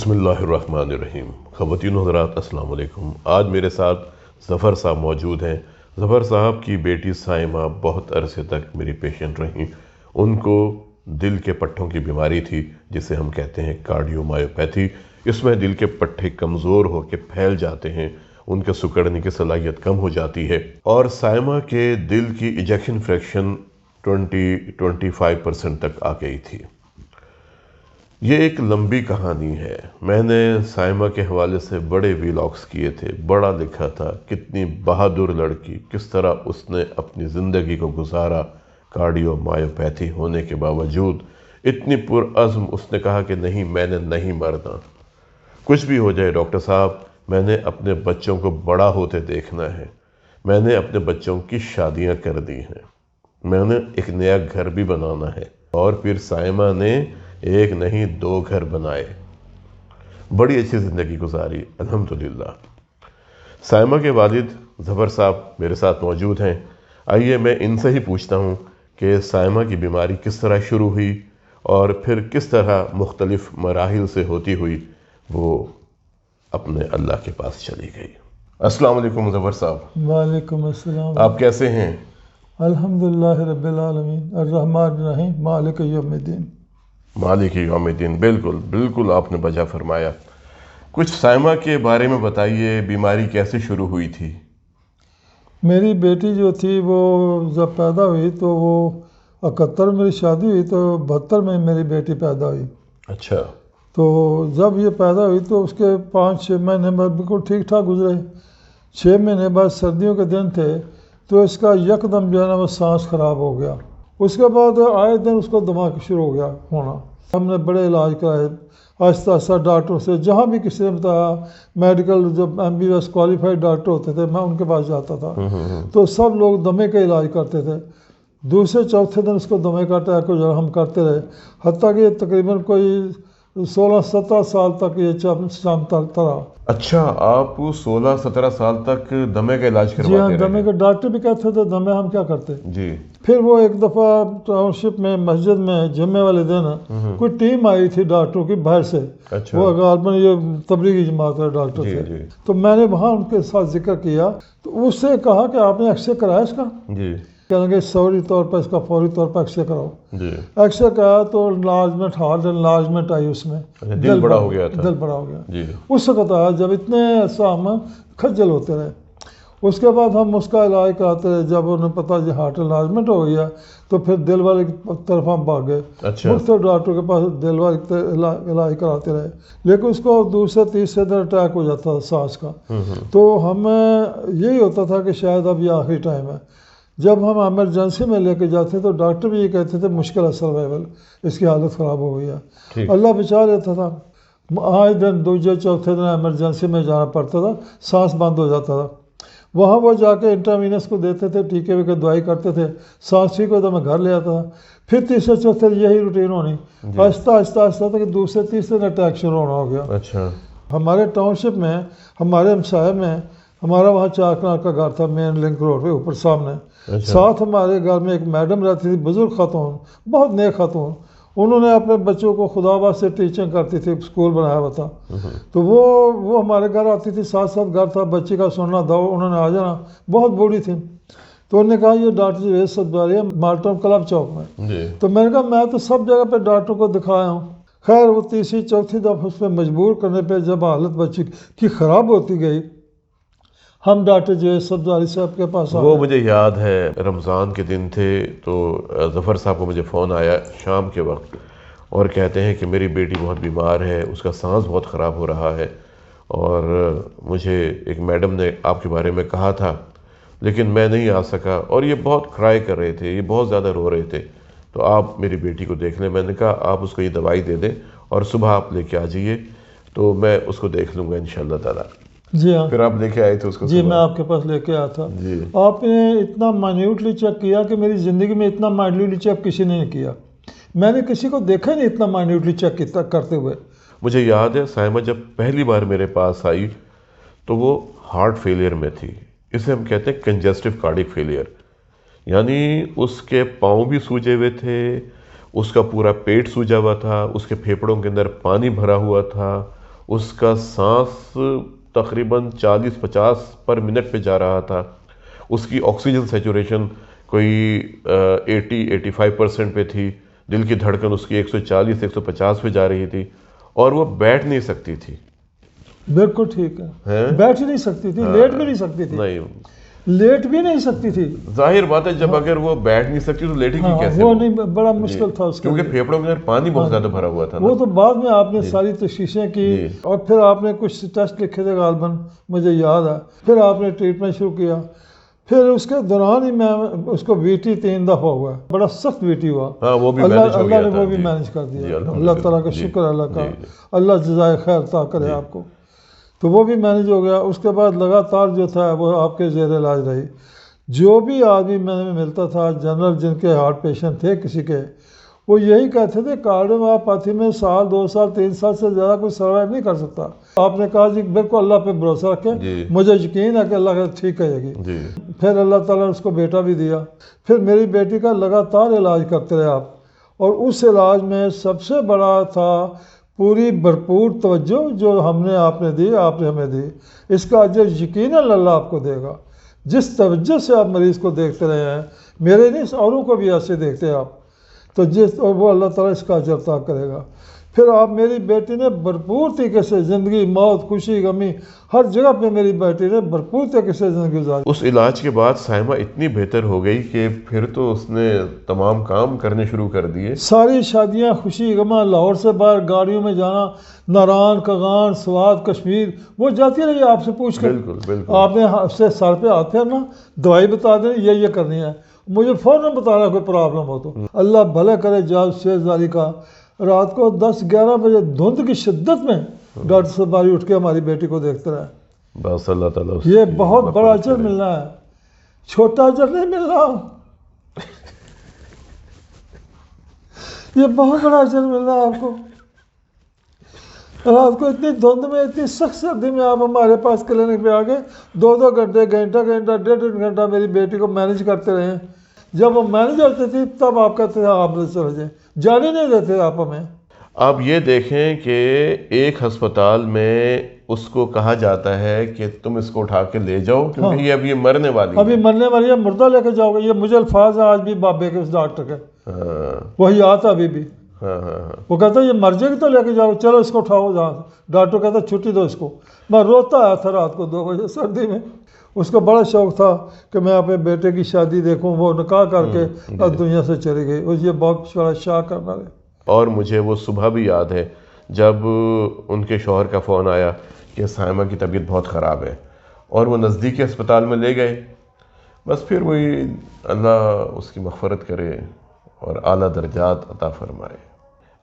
بسم اللہ الرحمن الرحیم۔ خواتین و حضرات السلام علیکم۔ آج میرے ساتھ ظفر صاحب موجود ہیں۔ ظفر صاحب کی بیٹی سائمہ بہت عرصے تک میری پیشنٹ رہیں۔ ان کو دل کے پٹھوں کی بیماری تھی جسے ہم کہتے ہیں کارڈیومایوپیتھی۔ اس میں دل کے پٹھے کمزور ہو کے پھیل جاتے ہیں، ان کے سکڑنے کی صلاحیت کم ہو جاتی ہے، اور سائمہ کے دل کی ایجیکشن فریکشن 25% تک آ گئی تھی۔ یہ ایک لمبی کہانی ہے۔ میں نے سائمہ کے حوالے سے بڑے ویلاگز کیے تھے، بڑا لکھا تھا، کتنی بہادر لڑکی، کس طرح اس نے اپنی زندگی کو گزارا کارڈیومایوپیتھی ہونے کے باوجود۔ اتنی پرعزم اس نے کہا کہ نہیں، میں نے نہیں مرنا، کچھ بھی ہو جائے ڈاکٹر صاحب، میں نے اپنے بچوں کو بڑا ہوتے دیکھنا ہے، میں نے اپنے بچوں کی شادیاں کر دی ہیں، میں نے ایک نیا گھر بھی بنانا ہے۔ اور پھر سائمہ نے ایک نہیں 2 گھر بنائے، بڑی اچھی زندگی گزاری الحمدللہ۔ سائمہ کے والد ظفر صاحب میرے ساتھ موجود ہیں۔ آئیے میں ان سے ہی پوچھتا ہوں کہ سائمہ کی بیماری کس طرح شروع ہوئی اور پھر کس طرح مختلف مراحل سے ہوتی ہوئی وہ اپنے اللہ کے پاس چلی گئی۔ السلام علیکم ظفر صاحب۔ وعلیکم السلام۔ آپ کیسے ہیں؟ الحمدللہ رب العالمین الرحمن الرحیم مالک یوم الدین۔ مالک یوم الدین، بالکل آپ نے بجا فرمایا۔ کچھ سائمہ کے بارے میں بتائیے، بیماری کیسے شروع ہوئی تھی؟ میری بیٹی جو تھی وہ جب پیدا ہوئی تو وہ 71 میں میری شادی ہوئی تو 72 میں میری بیٹی پیدا ہوئی۔ اچھا۔ تو جب یہ پیدا ہوئی تو اس کے 5-6 مہینے بعد بالکل ٹھیک ٹھاک گزرے۔ 6 مہینے بعد سردیوں کے دن تھے تو اس کا یکدم جو ہے نا وہ سانس خراب ہو گیا۔ اس کے بعد آئے دن اس کو دمہ شروع ہو گیا ہونا۔ ہم نے بڑے علاج کرائے آہستہ آہستہ ڈاکٹر سے، جہاں بھی کسی نے بتایا، میڈیکل جو MBBS کوالیفائڈ ڈاکٹر ہوتے تھے میں ان کے پاس جاتا تھا تو سب لوگ دمے کا علاج کرتے تھے۔ دوسرے چوتھے دن اس کو دمے کا اٹیک کو جو ہم کرتے رہے، حتیٰ کہ تقریباً کوئی 16-17 سال تک یہ چلتا رہا۔ اچھا، آپ 16-17 سال تک دمے کا علاج کرواتے جی ہاں، رہے؟ دمے کے ڈاکٹر بھی کہتے تھے دمے ہم کیا کرتے۔ جی۔ پھر وہ ایک دفعہ ٹاؤن شپ میں مسجد میں جمعے والے دن کوئی ٹیم آئی تھی ڈاکٹروں کی باہر سے، وہ غالباً یہ تبلیغی جماعت والے ڈاکٹر تھے، تو میں نے وہاں ان کے ساتھ ذکر کیا تو اس سے کہا کہ آپ نے ایکس رے کرایا اس کا؟ جی۔ کہیں گے فوری طور پر اس کا فوری طور پر ایکس رے کراؤ۔ جی۔ ایکس رے کرایا تو انلارجمنٹ، ہارٹ انلارجمنٹ آئی اس میں، دل بڑا ہو گیا تھا۔ دل بڑا ہو گیا۔ جی۔ اس وقت آیا جب اتنے ایسا ہم کھجل ہوتے رہے۔ اس کے بعد ہم اس کا علاج کراتے رہے۔ جب انہیں پتا جی ہارٹ انلارجمنٹ ہو گیا تو پھر دل والے کی طرف ہم بھاگے، مختلف ڈاکٹروں کے پاس دل والے علاج کراتے رہے، لیکن اس کو دوسرے تیسرے دن اٹیک ہو جاتا تھا سانس کا۔ تو ہمیں یہی ہوتا تھا کہ شاید اب یہ آخری ٹائم ہے۔ جب ہم ایمرجنسی میں لے کے جاتے تو ڈاکٹر بھی یہ کہتے تھے مشکل ہے سروائیول، اس کی حالت خراب ہو گئی ہے۔ اللہ بچا لیتا تھا۔ آج دن دوسرے چوتھے دن ایمرجنسی میں جانا پڑتا تھا، سانس بند ہو جاتا تھا۔ وہاں وہ جا کے انٹراوینس کو دیتے تھے، ٹیکے ویکے دوائی کرتے تھے، سانس ٹھیک ہوتا میں گھر لے آتا تھا۔ پھر تیسرے چوتھے یہی روٹین ہونی، آہستہ آہستہ تک دوسرے تیسرے دن اٹیک شروع ہونا ہو گیا۔ اچھا۔ ہمارے ٹاؤن شپ میں، ہمارے ہمسائے میں، ہمارا وہاں 4 کنال کا گھر تھا مین لنک روڈ پہ اوپر سامنے۔ ساتھ ہمارے گھر میں ایک میڈم رہتی تھی، بزرگ خاتون، بہت نیک خاتون۔ انہوں نے اپنے بچوں کو خدا باد سے ٹیچنگ کرتی تھی، اسکول بنایا ہوا تھا، تو وہ ہمارے گھر آتی تھی، ساتھ گھر تھا، بچی کا سننا دو، انہوں نے آ جانا، بہت بوڑھی تھی۔ تو انہوں نے کہا یہ ڈاکٹر جوید صدباری ہے مالٹون کلب چوک میں۔ تو میں نے کہا میں تو سب جگہ پہ ڈاکٹروں کو دکھایا ہوں۔ خیر وہ تیسری چوتھی دفعہ اس پہ مجبور کرنے پہ جب حالت بچی کی خراب ہوتی گئی، ہم ڈاکٹر جوید صدباری صاحب کے پاس آئے۔ وہ مجھے یاد ہے رمضان کے دن تھے تو ظفر صاحب کو مجھے فون آیا شام کے وقت اور کہتے ہیں کہ میری بیٹی بہت بیمار ہے، اس کا سانس بہت خراب ہو رہا ہے، اور مجھے ایک میڈم نے آپ کے بارے میں کہا تھا لیکن میں نہیں آ سکا، اور یہ بہت کرائے کر رہے تھے، یہ بہت زیادہ رو رہے تھے، تو آپ میری بیٹی کو دیکھ لیں۔ میں نے کہا آپ اس کو یہ دوائی دے دیں اور صبح آپ لے کے آ جائیے تو میں اس کو دیکھ لوں گا انشاءاللہ تعالیٰ۔ جی ہاں، پھر آپ لے کے آئے تھے اس کو؟ جی میں آپ کے پاس لے کے آیا تھا۔ آپ نے اتنا مائنیوٹلی چیک کیا کہ میری زندگی میں اتنا مائنیوٹلی چیک کسی نے نہیں کیا، میں نے کسی کو دیکھا نہیں اتنا مائنیوٹلی چیک کرتے ہوئے۔ مجھے یاد ہے سائمہ جب پہلی بار میرے پاس آئی تو وہ ہارٹ فیلئر میں تھی، اسے ہم کہتے ہیں کنجسٹو کارڈک فیلئر، یعنی اس کے پاؤں بھی سوجے ہوئے تھے، اس کا پورا پیٹ سوجا ہوا تھا، اس کے پھیپھڑوں کے اندر پانی بھرا ہوا تھا، اس کا سانس تقریباً 40-50 پر منٹ پہ جا رہا تھا، اس کی آکسیجن سیچوریشن کوئی 80-85% پہ تھی، دل کی دھڑکن اس کی 140-150 پہ جا رہی تھی، اور وہ بیٹھ نہیں سکتی تھی۔ بالکل ٹھیک ہے، بیٹھ ہی نہیں سکتی تھی، لیٹ بھی نہیں سکتی تھی، نہیں لیٹ بھی نہیں سکتی تھی۔ ظاہر بات ہے جب اگر وہ بیٹھ نہیں سکتی تو لیٹی کی کیسے؟ وہ نہیں، بڑا مشکل تھا اس کا، کیونکہ پھیپڑوں کے اندر پانی بہت زیادہ بھرا ہوا تھا۔ وہ تو بعد میں آپ نے ساری تشخیصیں کی، اور پھر آپ نے کچھ ٹیسٹ لکھے تھے غالباً، مجھے یاد ہے، پھر آپ نے ٹریٹمنٹ شروع کیا۔ پھر اس کے دوران ہی میں اس کو VT 3 دفعہ ہوا، بڑا سخت VT ہوا، اللہ نے وہ بھی مینج کر دیا، اللہ تعالیٰ کا شکر، اللہ کا اللہ جزائے خیر عطا کرے آپ کو، تو وہ بھی مینج ہو گیا۔ اس کے بعد لگاتار جو تھا وہ آپ کے زیر علاج رہی۔ جو بھی آدمی میں ملتا تھا جنرل جن کے ہارٹ پیشنٹ تھے کسی کے، وہ یہی کہتے تھے کارڈیومایوپیتھی میں 1 2 سال 3 سال سے زیادہ کوئی سروائیو نہیں کر سکتا۔ آپ نے کہا جی بالکل اللہ پہ بھروسہ رکھیں، مجھے یقین ہے کہ اللہ کا ٹھیک کہے گی۔ پھر اللہ تعالیٰ نے اس کو بیٹا بھی دیا۔ پھر میری بیٹی کا لگاتار علاج کرتے رہے آپ، اور اس علاج میں سب سے بڑا تھا پوری بھرپور توجہ جو آپ نے دی، آپ نے ہمیں دی، اس کا اجر یقیناً اللہ آپ کو دے گا۔ جس توجہ سے آپ مریض کو دیکھتے رہے ہیں، میرے نہیں اوروں کو بھی ایسے دیکھتے ہیں آپ، تو اور وہ اللہ تعالیٰ اس کا اجر عطا کرے گا۔ پھر آپ میری بیٹی نے بھرپور طریقے سے زندگی، موت، خوشی، غمی، ہر جگہ پہ میری بیٹی نے بھرپور طریقے سے زندگی گزاری۔ اس علاج کے بعد سائمہ اتنی بہتر ہو گئی کہ پھر تو اس نے تمام کام کرنے شروع کر دیے، ساری شادیاں، خوشی غماں، لاہور سے باہر گاڑیوں میں جانا، ناران، کغان، سوات، کشمیر، وہ جاتی رہی آپ سے پوچھ کر، بالکل آپ نے سے سر پہ ہاتھ پھیرنا، دوائی بتا دیں یہ کرنی ہے، مجھے فوراً بتانا کوئی پرابلم ہو تو۔ اللہ بھلے کرے جاز شیخزاری کا، رات کو 10-11 بجے دھند کی شدت میں ڈاکٹر صاحب باری اٹھ کے ہماری بیٹی کو دیکھتے رہے۔ بس اللہ تعالیٰ یہ بہت بڑا اجر ملنا ہے، چھوٹا اجر نہیں مل رہا، یہ بہت بڑا اجر مل رہا ہے آپ کو۔ رات کو اتنی دھند میں، اتنی سخت سردی میں آپ ہمارے پاس کلینک پہ آ گئے، 2 گھنٹے، گھنٹہ، 1.5 گھنٹہ میری بیٹی کو مینج کرتے رہے۔ جب وہ مینج کرتے تھی تب آپ کہتے تھے آپ چلے جائیں، جانے نہیں دیتے آپ ہمیں۔ آپ یہ دیکھیں کہ ایک ہسپتال میں اس کو کہا جاتا ہے کہ تم اس کو اٹھا کے لے جاؤ کیونکہ یہ اب یہ مرنے والی ہے، ابھی مرنے والی ہے، مردہ لے کے جاؤ گے۔ یہ مجھے الفاظ ہیں آج بھی بابے کے اس ڈاکٹر کے، وہی آتا ابھی بھی، وہ کہتا ہے یہ مر جائے گی تو لے کے جاؤ، چلو اس کو اٹھاؤ جہاں سے۔ ڈاکٹر کہتا ہے چھٹی دو اس کو۔ میں روتا آیا تھا رات کو 2 بجے سردی میں۔ اس کو بڑا شوق تھا کہ میں اپنے بیٹے کی شادی دیکھوں، وہ نکاح کر کے اب دنیا سے چلی گئی، اس یہ بہت بڑا شاہ کرنا ہے۔ اور مجھے وہ صبح بھی یاد ہے جب ان کے شوہر کا فون آیا کہ سائمہ کی طبیعت بہت خراب ہے، اور وہ نزدیکی اسپتال میں لے گئے۔ بس پھر وہی اللہ اس کی مغفرت کرے اور اعلیٰ درجات عطا فرمائے۔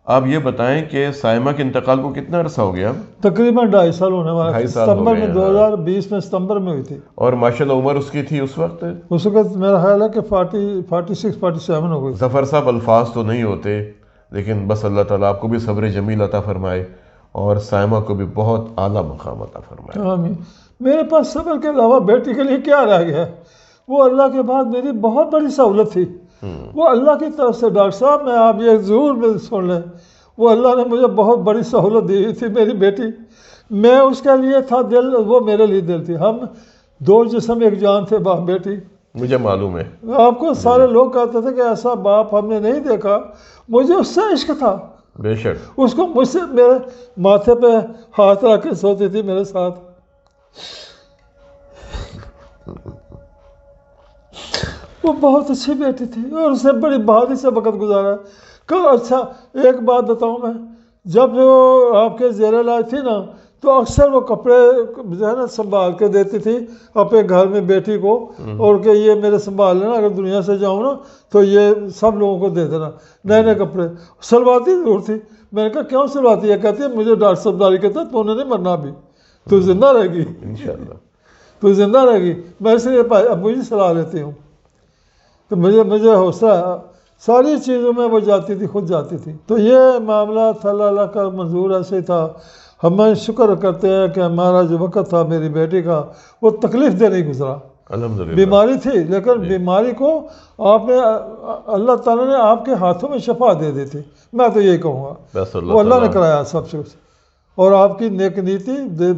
آپ یہ بتائیں کہ سائمہ کے انتقال کو کتنا عرصہ ہو گیا؟ تقریباً 2.5 سال ہونے والا ہے، ستمبر میں 2020 میں ستمبر میں ہوئی تھی۔ اور ماشاءاللہ عمر اس کی تھی اس وقت میرا خیال ہے کہ 46-47 ہو گئی۔ ظفر صاحب الفاظ تو نہیں ہوتے، لیکن بس اللہ تعالیٰ آپ کو بھی صبر جمیل عطا فرمائے اور سائمہ کو بھی بہت اعلیٰ مقام عطا فرمائے۔ آمین۔ میرے پاس صبر کے علاوہ بیٹی کے لیے کیا رہ گیا؟ وہ اللہ کے بعد میری بہت بڑی سہولت تھی، وہ اللہ کی طرف سے۔ ڈاکٹر صاحب میں آپ یہ ضرور سن لیں، وہ اللہ نے مجھے بہت بڑی سہولت دی تھی، میری بیٹی۔ میں اس کے لیے تھا دل، وہ میرے لیے دل تھی۔ ہم 2 جسم 1 جان تھے، باپ بیٹی۔ مجھے معلوم ہے آپ کو سارے لوگ کہتے تھے کہ ایسا باپ ہم نے نہیں دیکھا، مجھے اس سے عشق تھا۔ بے شک اس کو مجھ سے میرے ماتھے پہ ہاتھ رکھ کے سوتی تھی میرے ساتھ۔ وہ بہت اچھی بیٹی تھی اور اس نے بڑی بہادری سے وقت گزارا۔ اچھا ایک بات بتاؤں میں، جب وہ آپ کے زیر علاج تھی نا تو اکثر وہ کپڑے جو ہے نا سنبھال کے دیتی تھی اپنے گھر میں بیٹی کو، اور کہ یہ میرے سنبھال لینا، اگر دنیا سے جاؤں نا تو یہ سب لوگوں کو دے دینا، نئے نئے کپڑے۔ سلواتی ضرور تھی۔ میں نے کہا کیوں سلواتی ہے؟ کہتی ہے مجھے ڈاکٹر صاحب داری کہتا ہے تو انہوں نے مرنا بھی، تو زندہ رہے گی انشاءاللہ، تو زندہ رہے گی۔ میں اس لیے ابو جی صلاح لیتی ہوں، تو مجھے حوصلہ، ساری چیزوں میں وہ جاتی تھی، خود جاتی تھی۔ تو یہ معاملہ تھا، اللہ کا منظور ایسے تھا۔ ہم شکر کرتے ہیں کہ ہمارا جو وقت تھا میری بیٹی کا وہ تکلیف دہ نہیں گزرا۔ الحمدللہ بیماری تھی لیکن بیماری کو آپ نے، اللہ تعالیٰ نے آپ کے ہاتھوں میں شفا دے دی تھی، میں تو یہی کہوں گا، وہ اللہ نے کرایا سب سے۔ اور آپ کی نیک نیتی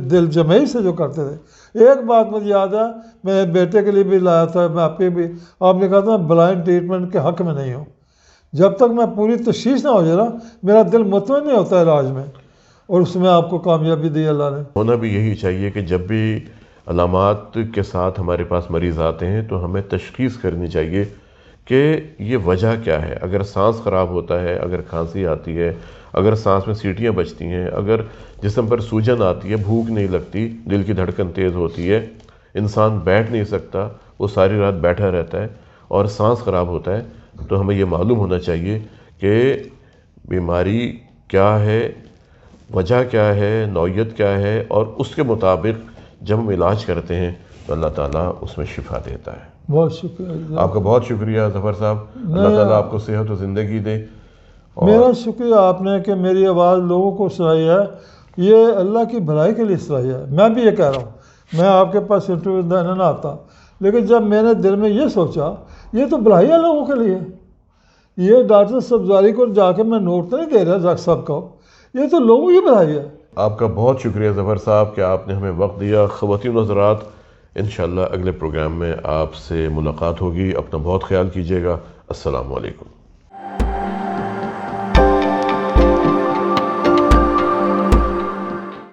دل جمعی سے جو کرتے تھے۔ ایک بات مجھے یاد ہے، میں بیٹے کے لیے بھی لایا تھا، میں آپ بھی، آپ نے کہا تھا میں بلائنڈ ٹریٹمنٹ کے حق میں نہیں ہوں، جب تک میں پوری تشخیص نہ ہو جائے نا میرا دل مطمئن نہیں ہوتا علاج میں، اور اس میں آپ کو کامیابی دی اللہ نے۔ ہونا بھی یہی چاہیے کہ جب بھی علامات کے ساتھ ہمارے پاس مریض آتے ہیں تو ہمیں تشخیص کرنی چاہیے کہ یہ وجہ کیا ہے۔ اگر سانس خراب ہوتا ہے، اگر کھانسی آتی ہے، اگر سانس میں سیٹیاں بجتی ہیں، اگر جسم پر سوجن آتی ہے، بھوک نہیں لگتی، دل کی دھڑکن تیز ہوتی ہے، انسان بیٹھ نہیں سکتا، وہ ساری رات بیٹھا رہتا ہے اور سانس خراب ہوتا ہے، تو ہمیں یہ معلوم ہونا چاہیے کہ بیماری کیا ہے، وجہ کیا ہے، نوعیت کیا ہے، اور اس کے مطابق جب ہم علاج کرتے ہیں تو اللہ تعالیٰ اس میں شفا دیتا ہے۔ بہت شکریہ آپ کا بہت شکریہ ظفر صاحب، اللہ تعالیٰ آپ کو صحت و زندگی دے۔ میرا شکریہ آپ نے کہ میری آواز لوگوں کو سنائی ہے، یہ اللہ کی بھلائی کے لیے سنائی ہے۔ میں بھی یہ کہہ رہا ہوں، میں آپ کے پاس انٹرویو دینے نہ آتا، لیکن جب میں نے دل میں یہ سوچا یہ تو بھلائی ہے لوگوں کے لیے، یہ ڈاکٹر سبزاری کو جا کے میں نوٹ نہیں دے رہا ڈاکٹر صاحب کو، یہ تو لوگوں کی بھلائی ہے۔ آپ کا بہت شکریہ ظفر صاحب کہ آپ نے ہمیں وقت دیا۔ خواتین و حضرات، انشاءاللہ اگلے پروگرام میں آپ سے ملاقات ہوگی، اپنا بہت خیال کیجیے گا۔ السلام علیکم۔